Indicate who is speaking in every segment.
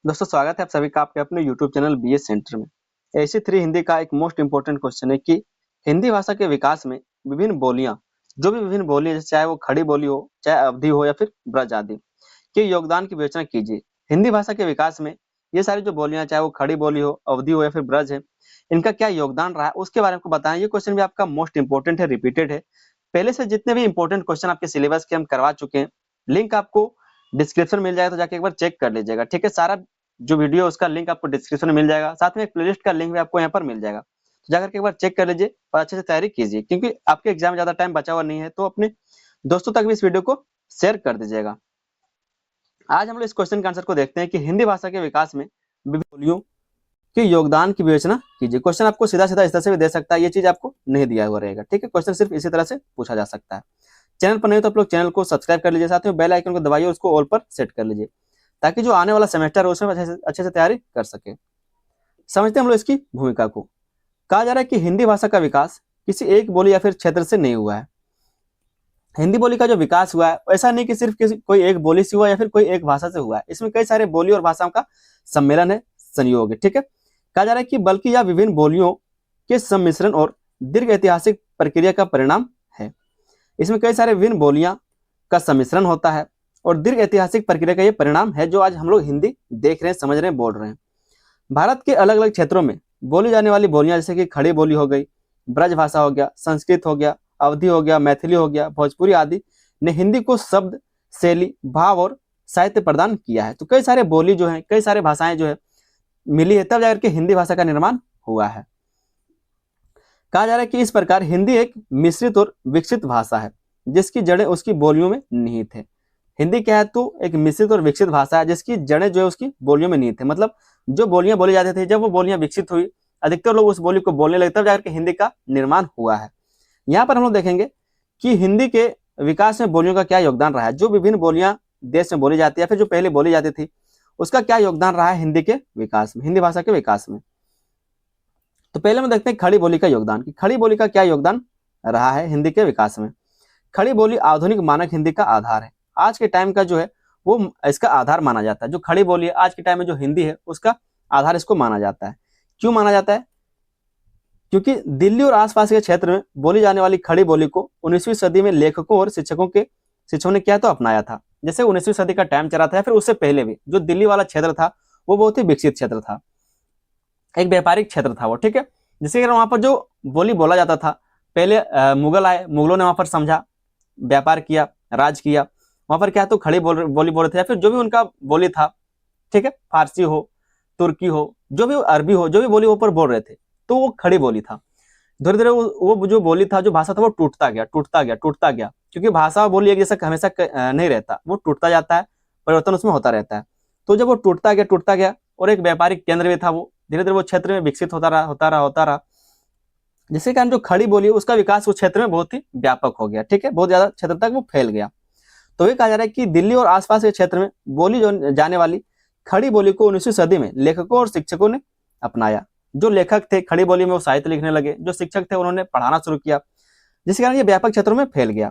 Speaker 1: दोस्तों स्वागत है आप सभी का आपके अपने YouTube चैनल बीएस सेंटर में। AC3 हिंदी का एक मोस्ट इम्पोर्टेंट क्वेश्चन है कि हिंदी भाषा के विकास में विभिन्न बोलियां, जो भी विभिन्न बोली है, चाहे वो खड़ी बोली हो, चाहे अवधि हो या फिर ब्रज आदि, के योगदान की विवेचना कीजिए। हिंदी भाषा के विकास में ये सारी जो बोलियां, चाहे वो खड़ी बोली हो, अवधि हो या फिर ब्रज है, इनका क्या योगदान रहा है उसके बारे में आपको बताएं। ये क्वेश्चन भी आपका मोस्ट इंपॉर्टेंट है, रिपीटेड है। पहले से जितने भी इंपॉर्टेंट क्वेश्चन आपके सिलेबस के हम करवा चुके हैं, लिंक आपको डिस्क्रिप्शन मिल जाएगा, तो जाके एक बार चेक कर लीजिएगा। ठीक है, सारा जो वीडियो उसका लिंक आपको डिस्क्रिप्शन में मिल जाएगा, साथ में एक प्लेलिस्ट का लिंक भी आपको यहाँ पर मिल जाएगा। तो जाकर के एक बार चेक कर लीजिए और अच्छे से तैयारी कीजिए, क्योंकि आपके एग्जाम में ज्यादा टाइम बचा हुआ नहीं है। तो अपने दोस्तों तक भी इस वीडियो को शेयर कर दीजिएगा। आज हम लोग इस क्वेश्चन के आंसर को देखते हैं कि हिंदी भाषा के विकास में विभिन्न बोलियों के योगदान की विवेचना कीजिए। क्वेश्चन आपको सीधा सीधा इस तरह से भी दे सकता है, ये चीज आपको नहीं दिया हुआ रहेगा। ठीक है, क्वेश्चन सिर्फ इसी तरह से पूछा जा सकता है। चैनल पर नहीं तो आप लोग चैनल को सब्सक्राइब कर लीजिए, साथ में बेल आइकन को दबाइए और उसको ऑल पर सेट कर लीजिए, ताकि जो आने वाला सेमेस्टर है उसमें अच्छे से तैयारी कर सके। समझते हैं हम लोग इसकी भूमिका को। कहा जा रहा है कि हिंदी भाषा का विकास किसी एक बोली या फिर क्षेत्र से नहीं हुआ है। हिंदी बोली का जो विकास हुआ है ऐसा नहीं कि सिर्फ किसी कोई एक बोली से हुआ या फिर कोई एक भाषा से हुआ है। इसमें कई सारे बोली और भाषाओं का सम्मेलन है, संयोग है। ठीक है, कहा जा रहा है कि बल्कि यह विभिन्न बोलियों के सम्मिश्रण और दीर्घ ऐतिहासिक प्रक्रिया का परिणाम है। इसमें कई सारे विभिन्न बोलियां का सम्मिश्रण होता है और दीर्घ ऐतिहासिक प्रक्रिया का ये परिणाम है, जो आज हम लोग हिंदी देख रहे हैं, समझ रहे हैं, बोल रहे हैं। भारत के अलग अलग क्षेत्रों में बोली जाने वाली बोलियां, जैसे कि खड़ी बोली हो गई, ब्रज भाषा हो गया, संस्कृत हो गया, अवधि हो गया, मैथिली हो गया, भोजपुरी आदि, ने हिंदी को शब्द, शैली, भाव और साहित्य प्रदान किया है। तो कई सारे बोली जो है, कई सारे भाषाएं जो है मिली है, तब जाकर के हिंदी भाषा का निर्माण हुआ है। कहा जा रहा है कि इस प्रकार हिंदी एक मिश्रित और विकसित भाषा है, जिसकी जड़ें उसकी बोलियों में निहित है। हिंदी क्या है, तो एक मिश्रित और विकसित भाषा है जिसकी जड़ें जो है उसकी बोलियों में निहित है। मतलब जो बोलियां बोली जाती थी, जब वो बोलियां विकसित हुई, अधिकतर लोग उस बोली को बोलने लगे, तब जाकर के हिंदी का निर्माण हुआ है। यहाँ पर हम लोग देखेंगे कि हिंदी के विकास में बोलियों का क्या योगदान रहा है। जो विभिन्न बोलियां देश में बोली जाती है, फिर जो पहले बोली जाती थी, उसका क्या योगदान रहा है हिंदी के विकास में, हिंदी भाषा के विकास में। तो पहले हम देखते हैं खड़ी बोली का योगदान, कि खड़ी बोली का क्या योगदान रहा है हिंदी के विकास में। खड़ी बोली आधुनिक मानक हिंदी का आधार है। आज के टाइम का जो है वो इसका आधार माना जाता है। जो खड़ी बोली है आज के टाइम में, जो हिंदी है, उसका आधार इसको माना जाता है। क्यों माना जाता है? क्योंकि दिल्ली और आसपास के क्षेत्र में बोली जाने वाली खड़ी बोली को 19वीं सदी में लेखकों और शिक्षकों ने क्या तो अपनाया था। जैसे 19वीं सदी का टाइम चला था, या फिर उससे पहले भी जो दिल्ली वाला क्षेत्र था वो बहुत ही विकसित क्षेत्र था, एक व्यापारिक क्षेत्र था वो। ठीक है, जिसके कारण वहां पर जो बोली बोला जाता था, पहले मुगल आए, मुगलों ने वहां पर समझा, व्यापार किया, राज किया। वहां पर क्या तो खड़ी बोली बोल रहे थे, या फिर जो भी उनका बोली था, ठीक है, फारसी हो, तुर्की हो, जो भी अरबी हो, जो भी बोली ऊपर बोल रहे थे, तो वो खड़ी बोली था। धीरे धीरे वो जो बोली था, जो भाषा था, वो टूटता गया, टूटता गया, टूटता गया। क्योंकि भाषा बोली एक जैसा हमेशा नहीं रहता, वो टूटता जाता है, परिवर्तन उसमें होता रहता है। तो जब वो टूटता गया और एक व्यापारिक केंद्र भी था, वो धीरे धीरे वो क्षेत्र में विकसित होता रहा, जिसके कारण जो खड़ी बोली है उसका विकास उस क्षेत्र में बहुत ही व्यापक हो गया। ठीक है, बहुत ज्यादा क्षेत्र तक वो फैल गया। तो ये कहा जा रहा है कि दिल्ली और आसपास के क्षेत्र में बोली जाने वाली खड़ी बोली को 19वीं सदी में लेखकों और शिक्षकों ने अपनाया। जो लेखक थे खड़ी बोली में वो साहित्य लिखने लगे, जो शिक्षक थे उन्होंने पढ़ाना शुरू किया, जिसके कारण ये व्यापक क्षेत्रों में फैल गया।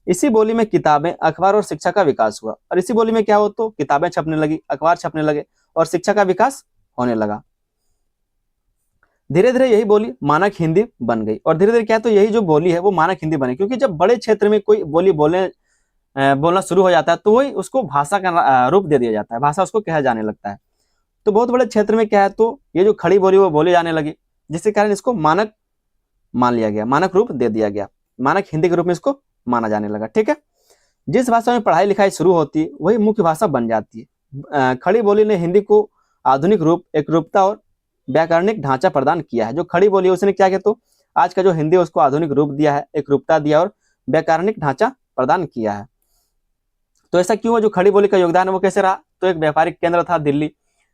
Speaker 1: इसी बोली में किताबें, अखबार और शिक्षा का विकास हुआ। और इसी बोली में क्या हो, तो किताबें छपने लगी, अखबार छपने लगे और शिक्षा का विकास होने लगा। धीरे धीरे यही बोली मानक हिंदी बन गई, और धीरे धीरे क्या, तो यही जो बोली है वो मानक हिंदी बनी। क्योंकि जब बड़े क्षेत्र में कोई बोली बोलना शुरू हो जाता है, तो वही उसको भाषा का रूप दे दिया जाता है, भाषा उसको कहा जाने लगता है। तो बहुत बड़े क्षेत्र में क्या है, तो ये जो खड़ी बोली वो बोली जाने लगी, जिसके कारण इसको मानक मान लिया गया, मानक रूप दे दिया गया, मानक हिंदी के रूप में इसको माना जाने लगा। ठीक है, जिस भाषा में पढ़ाई लिखाई शुरू होती है वही मुख्य भाषा बन जाती है। खड़ी बोली ने हिंदी को आधुनिक रूप, एक रूपता और व्याकरणिक ढांचा प्रदान किया है। जो खड़ी बोली है उसने क्या किया, तो आज का जो हिंदी है उसको आधुनिक रूप दिया है, एक रूपता दिया और व्याकरणिक ढांचा प्रदान किया है। तो ऐसा क्यों है? जो खड़ी बोली का योगदान है वो कैसे रहा, तो एक व्यापारिक केंद्र था दिल्ली,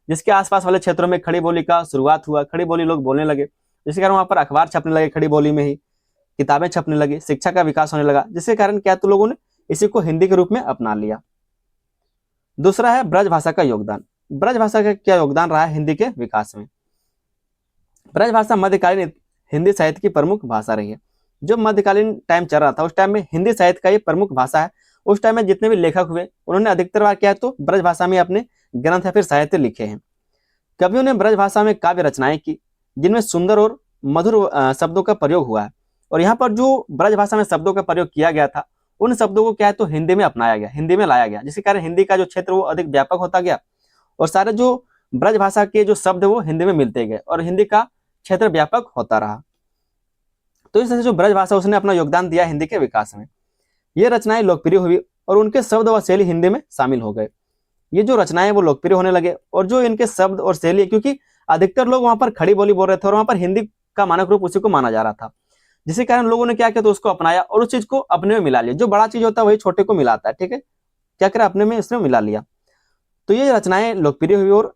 Speaker 1: जिसके आसपास वाले क्षेत्रों में खड़ी बोली का शुरुआत हुआ, खड़ी बोली लोग बोलने लगे, जिसके कारण वहां पर अखबार छपने लगे, खड़ी बोली में ही किताबें छपने लगी, शिक्षा का विकास होने लगा, जिसके कारण क्या, तो लोगों ने इसी को हिंदी के रूप में अपना लिया। दूसरा है ब्रज भाषा का योगदान। ब्रज भाषा का क्या योगदान रहा है हिंदी के विकास में? ब्रज भाषा मध्यकालीन हिंदी साहित्य की प्रमुख भाषा रही है। जो मध्यकालीन टाइम चल रहा था, उस टाइम में हिंदी साहित्य का ये प्रमुख भाषा है। उस टाइम में जितने भी लेखक हुए, उन्होंने अधिकतर बार क्या है, तो ब्रज भाषा में अपने ग्रंथ या फिर साहित्य लिखे हैं। कवियों ने ब्रज भाषा में काव्य रचनाएं की जिनमें सुंदर और मधुर शब्दों का प्रयोग हुआ है। और यहाँ पर जो ब्रज भाषा में शब्दों का प्रयोग किया गया था उन शब्दों को क्या है तो हिंदी में अपनाया गया, हिंदी में लाया गया, जिसके कारण हिंदी का जो क्षेत्र वो अधिक व्यापक होता गया और सारे जो ब्रज भाषा के जो शब्द वो हिंदी में मिलते गए और हिंदी का क्षेत्र व्यापक होता रहा। तो इस तरह से जो ब्रज भाषा उसने अपना योगदान दिया हिंदी के विकास में। ये रचनाएं लोकप्रिय हुई और उनके शब्द व शैली हिंदी में शामिल हो गए। ये जो रचनाएं वो लोकप्रिय होने लगे और जो इनके शब्द और शैली, क्योंकि अधिकतर लोग वहां पर खड़ी बोली बोल रहे थे और वहां पर हिंदी का मानक रूप उसी को माना जा रहा था, जिसके कारण लोगों ने क्या किया तो उसको अपनाया और उस चीज को अपने में मिला लिया। जो बड़ा चीज होता है वही छोटे को मिलाता है, ठीक है, क्या करा अपने में इसने मिला लिया। तो ये रचनाएं लोकप्रिय हुई और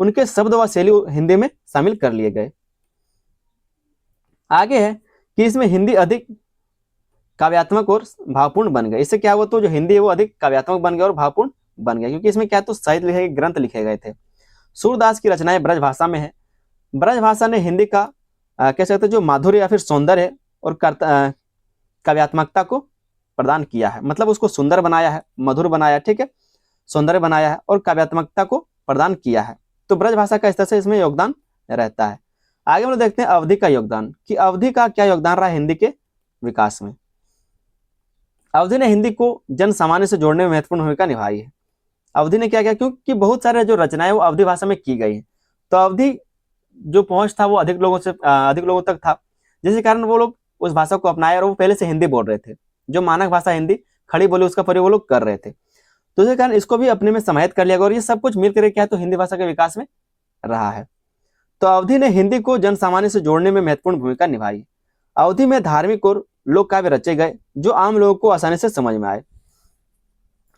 Speaker 1: उनके शब्द व शैली हिंदी में शामिल कर लिए गए। आगे है कि इसमें हिंदी अधिक काव्यात्मक और भावपूर्ण बन गए। इससे क्या हुआ तो जो हिंदी है वो अधिक काव्यात्मक बन गया और भावपूर्ण बन गया, क्योंकि इसमें क्या तो साहित्य लिखे गए, ग्रंथ लिखे गए थे। सूरदास की रचनाएं ब्रज भाषा में है। ब्रज भाषा ने हिंदी का कह सकते जो माधुर्य या फिर सौंदर्य है और काव्यात्मकता को प्रदान किया है, मतलब उसको सुंदर बनाया है, मधुर बनाया, ठीक है, सौंदर्य बनाया है और काव्यात्मकता को प्रदान किया है। तो ब्रज भाषा का इस तरह से इसमें योगदान रहता है। आगे हम लोग देखते हैं अवधि का योगदान, कि अवधि का क्या योगदान रहा हिंदी के विकास में। अवधि ने हिंदी को जन सामान्य से जोड़ने में महत्वपूर्ण भूमिका निभाई है। अवधि ने क्या किया, क्योंकि बहुत सारे जो रचनाएं वो अवधि भाषा में की गई है, तो अवधि जो पहुंच था वो अधिक लोगों तक था, जिसके कारण वो लोग उस भाषा को अपनाए और वो पहले से हिंदी बोल रहे थे। जो मानक भाषा हिंदी खड़ी बोली उसका प्रयोग वो लोग कर रहे थे, तो इसके कारण इसको भी अपने में समाहित कर लिया गया और ये सब कुछ मिलकर क्या है तो हिंदी भाषा के विकास में रहा है। तो अवधि ने हिंदी को जन सामान्य से जोड़ने में महत्वपूर्ण भूमिका निभाई। अवधि में धार्मिक और लोक काव्य रचे गए जो आम लोगों को आसानी से समझ में आए।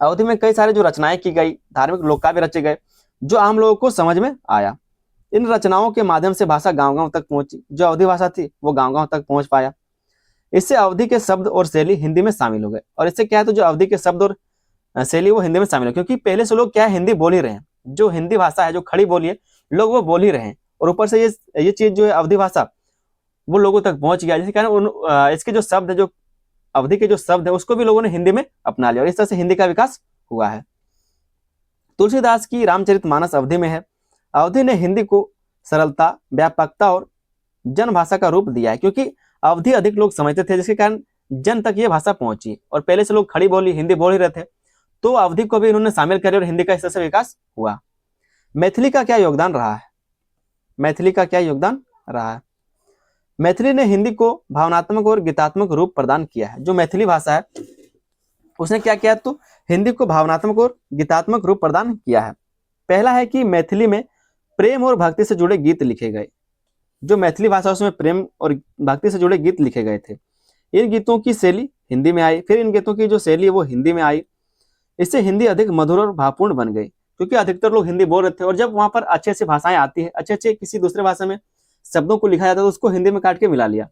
Speaker 1: अवधि में कई सारे जो रचनाएं की गई, धार्मिक लोक काव्य रचे गए जो आम लोगों को समझ में आया। इन रचनाओं के माध्यम से भाषा गांव-गांव तक पहुंची। जो अवधि भाषा थी वो गांव-गांव तक पहुंच पाया। इससे अवधि के शब्द और शैली हिंदी में शामिल हो गए और इससे क्या है तो जो अवधि के शब्द और शैली वो हिंदी में शामिल है, क्योंकि पहले से लोग क्या है हिंदी बोल ही रहे हैं। जो हिंदी भाषा है जो खड़ी बोली है लोग वो बोल ही रहे हैं और ऊपर से ये चीज जो है अवधि भाषा वो लोगों तक पहुंच गया, जिसके कारण इसके जो शब्द है, जो अवधि के जो शब्द है उसको भी लोगों ने हिंदी में अपना लिया और इस तरह से हिंदी का विकास हुआ है। तुलसीदास की रामचरितमानस अवधि में है। अवधि ने हिंदी को सरलता, व्यापकता और जन भाषा का रूप दिया है, क्योंकि अवधि अधिक लोग समझते थे जिसके कारण जन तक ये भाषा पहुंची और पहले से लोग खड़ी बोली हिंदी बोल ही रहे थे, तो अवधि को भी इन्होंने शामिल कर और हिंदी का इस तरह से विकास हुआ। मैथिली का क्या योगदान रहा है? मैथिली का क्या योगदान रहा है? मैथिली ने हिंदी को भावनात्मक और गीतात्मक रूप प्रदान किया है। जो मैथिली भाषा है उसने क्या किया तो हिंदी को भावनात्मक और गीतात्मक रूप प्रदान किया है। पहला है कि मैथिली में प्रेम और भक्ति से जुड़े गीत लिखे गए। जो मैथिली भाषा उसमें प्रेम और भक्ति से जुड़े गीत लिखे गए थे। इन गीतों की शैली हिंदी में आई, फिर इन गीतों की जो शैली है वो हिंदी में आई। इससे हिंदी अधिक मधुर और भावपूर्ण बन गई, क्योंकि अधिकतर लोग हिंदी बोल रहे थे और जब वहां पर अच्छे अच्छे भाषाएं आती है, अच्छे अच्छे किसी दूसरे भाषा में शब्दों को लिखा जाता है तो उसको हिंदी में काट के मिला लिया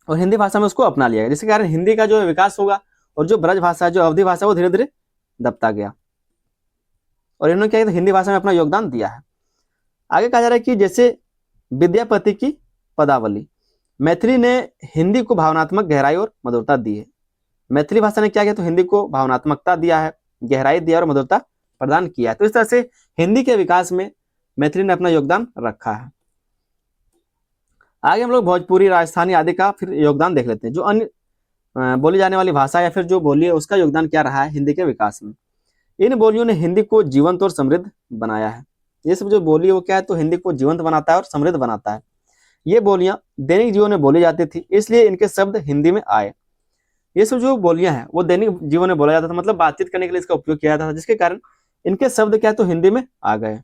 Speaker 1: और हिंदी भाषा में उसको अपना लिया, जिसके कारण हिंदी का जो विकास होगा और जो ब्रज भाषा जो अवधि भाषा वो धीरे धीरे दबता गया और इन्होंने क्या हिंदी भाषा में अपना योगदान दिया है। आगे कहा जा रहा है कि जैसे विद्यापति की पदावली, मैथिली ने हिंदी को भावनात्मक गहराई और मधुरता दी है। मैथिली भाषा ने क्या किया तो हिंदी को भावनात्मकता दिया है, गहराई दिया और मधुरता प्रदान किया है। तो इस तरह से हिंदी के विकास में मैथिली ने अपना योगदान रखा है। आगे हम लोग भोजपुरी, राजस्थानी आदि का फिर योगदान देख लेते हैं। जो अन्य बोली जाने वाली भाषा या फिर जो बोली है उसका योगदान क्या रहा है हिंदी के विकास में। इन बोलियों ने हिंदी को जीवंत और समृद्ध बनाया है। ये सब जो बोली है वो क्या है तो हिंदी को जीवंत बनाता है और समृद्ध बनाता है। ये बोलियां दैनिक जीवन में बोली जाती थी, इसलिए इनके शब्द हिंदी में आए। ये सब जो बोलियां हैं वो दैनिक जीवन में बोला जाता था, मतलब बातचीत करने के लिए इसका उपयोग किया जाता था, जिसके कारण इनके शब्द क्या है तो हिंदी में आ गए।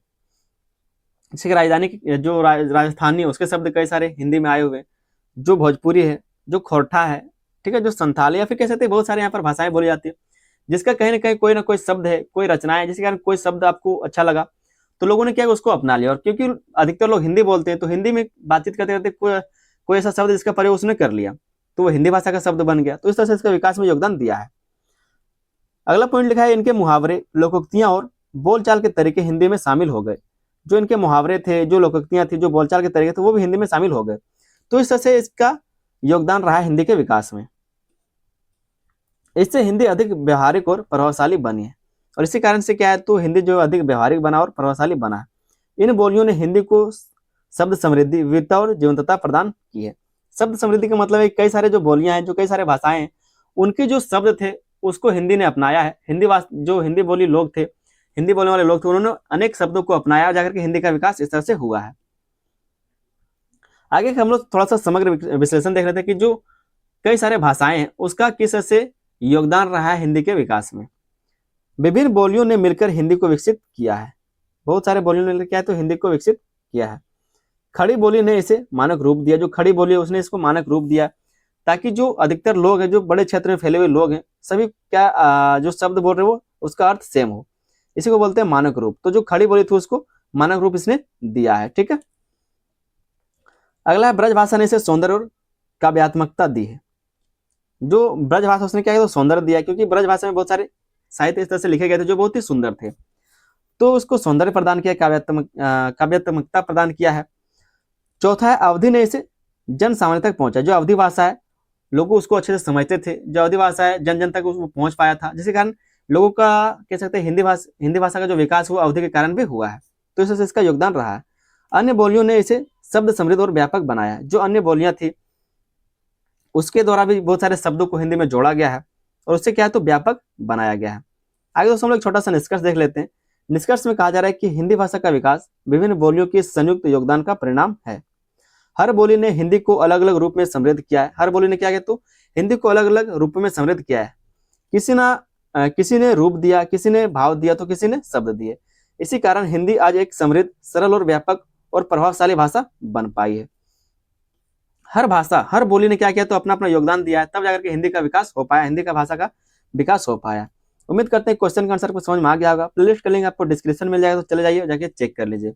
Speaker 1: जैसे राजधानी जो राजस्थानी है उसके शब्द कई सारे हिंदी में आए हुए। जो भोजपुरी है, जो खोरठा है, ठीक है, जो संथाली या फिर कह सकते हैं बहुत सारे यहाँ पर भाषाएं बोली जाती है, जिसका कहीं ना कोई शब्द है, कोई रचना है, जिसके कारण कोई शब्द आपको अच्छा लगा तो लोगों ने क्या उसको अपना लिया। और क्योंकि अधिकतर लोग हिंदी बोलते हैं तो हिंदी में बातचीत करते करते कोई ऐसा शब्द जिसका प्रयोग उसने कर लिया तो वो हिंदी भाषा का शब्द बन गया। तो इस तरह से इसका विकास में योगदान दिया है। अगला पॉइंट लिखा है इनके मुहावरे, लोकोक्तियां और बोलचाल के तरीके हिंदी में शामिल हो गए। जो इनके मुहावरे थे, जो लोकोक्तियां थी, जो बोलचाल के तरीके थे वो भी हिंदी में शामिल हो गए। तो इस तरह से इसका योगदान रहा है हिंदी के विकास में। इससे हिंदी अधिक व्यवहारिक और प्रभावशाली बनी है। और इसी कारण से क्या है तो हिंदी जो अधिक व्यवहारिक बना और प्रभावशाली बना है। इन बोलियों ने हिंदी को शब्द समृद्धि, विविधता और जीवंतता प्रदान की है। शब्द समृद्धि का मतलब है कई सारे जो बोलियां हैं, जो कई सारे भाषाएं हैं, उनके जो शब्द थे उसको हिंदी ने अपनाया है। जो हिंदी बोली लोग थे, हिंदी बोलने वाले लोग थे, उन्होंने अनेक शब्दों को अपनाया, जाकर के हिंदी का विकास इस तरह से हुआ है। आगे हम लोग थोड़ा सा समग्र विश्लेषण देख रहे थे कि जो कई सारे भाषाएं हैं उसका किस तरह से योगदान रहा है हिंदी के विकास में। विभिन्न बोलियों ने मिलकर हिंदी को विकसित किया है। बहुत सारे बोलियों ने क्या है तो हिंदी को विकसित किया है। खड़ी बोली ने इसे मानक रूप दिया। जो खड़ी बोली है उसने इसको मानक रूप दिया, ताकि जो अधिकतर लोग हैं, जो बड़े क्षेत्र में फैले हुए लोग हैं, सभी क्या जो शब्द बोल रहे वो उसका अर्थ सेम हो, इसी को बोलते हैं मानक रूप। तो जो खड़ी बोली थी उसको मानक रूप इसने दिया है। ठीक है, अगला है ब्रजभाषा ने इसे सौंदर्य और काव्यात्मकता दी है। जो ब्रजभाषा उसने क्या किया तो सौंदर्य दिया, क्योंकि ब्रजभाषा में बहुत सारे साहित्य इस तरह से लिखे गए थे जो बहुत ही सुंदर थे, तो उसको सौंदर्य प्रदान किया, काव्यात्मकता प्रदान किया है। चौथा है अवधि ने इसे जन सामान्य तक पहुंचा। जो अवधि भाषा है लोग उसको अच्छे से समझते थे, जो अवधि भाषा है जन जन तक उसको पहुंच पाया था, जिसके कारण लोगों का कह सकते हैं हिंदी भाषा का जो विकास हुआ अवधि के कारण भी हुआ है, तो इससे इसका योगदान रहा है। अन्य बोलियों ने इसे शब्द समृद्ध और व्यापक बनाया। जो अन्य बोलियां थी उसके द्वारा भी बहुत सारे शब्दों को हिंदी में जोड़ा गया है और उससे क्या है तो व्यापक बनाया गया है। आगे दोस्तों हम लोग छोटा सा निष्कर्ष देख लेते हैं। निष्कर्ष में कहा जा रहा है कि हिंदी भाषा का विकास विभिन्न बोलियों के संयुक्त योगदान का परिणाम है। हर बोली ने हिंदी को अलग अलग रूप में समृद्ध किया है। हर बोली ने क्या किया तो हिंदी को अलग अलग रूप में समृद्ध किया है। किसी ने रूप दिया, किसी ने भाव दिया, तो किसी ने शब्द दिए। इसी कारण हिंदी आज एक समृद्ध, सरल और व्यापक और प्रभावशाली भाषा बन पाई है। हर बोली ने क्या किया तो अपना अपना योगदान दिया है, तब जाकर के हिंदी का विकास हो पाया, हिंदी का भाषा का विकास हो पाया। उम्मीद करते हैं क्वेश्चन का आंसर को समझ में आ गया होगा। प्लेलिस्ट का लिंक आपको डिस्क्रिप्शन मिल जाएगा, तो चले जाइए जाके चेक कर लीजिए।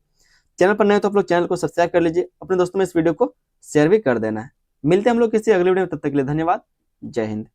Speaker 1: चैनल पर नए तो आप लोग चैनल को सब्सक्राइब कर लीजिए, अपने दोस्तों में इस वीडियो को शेयर भी कर देना है। मिलते हैं हम लोग किसी अगले वीडियो में, तब तक के लिए धन्यवाद। जय हिंद।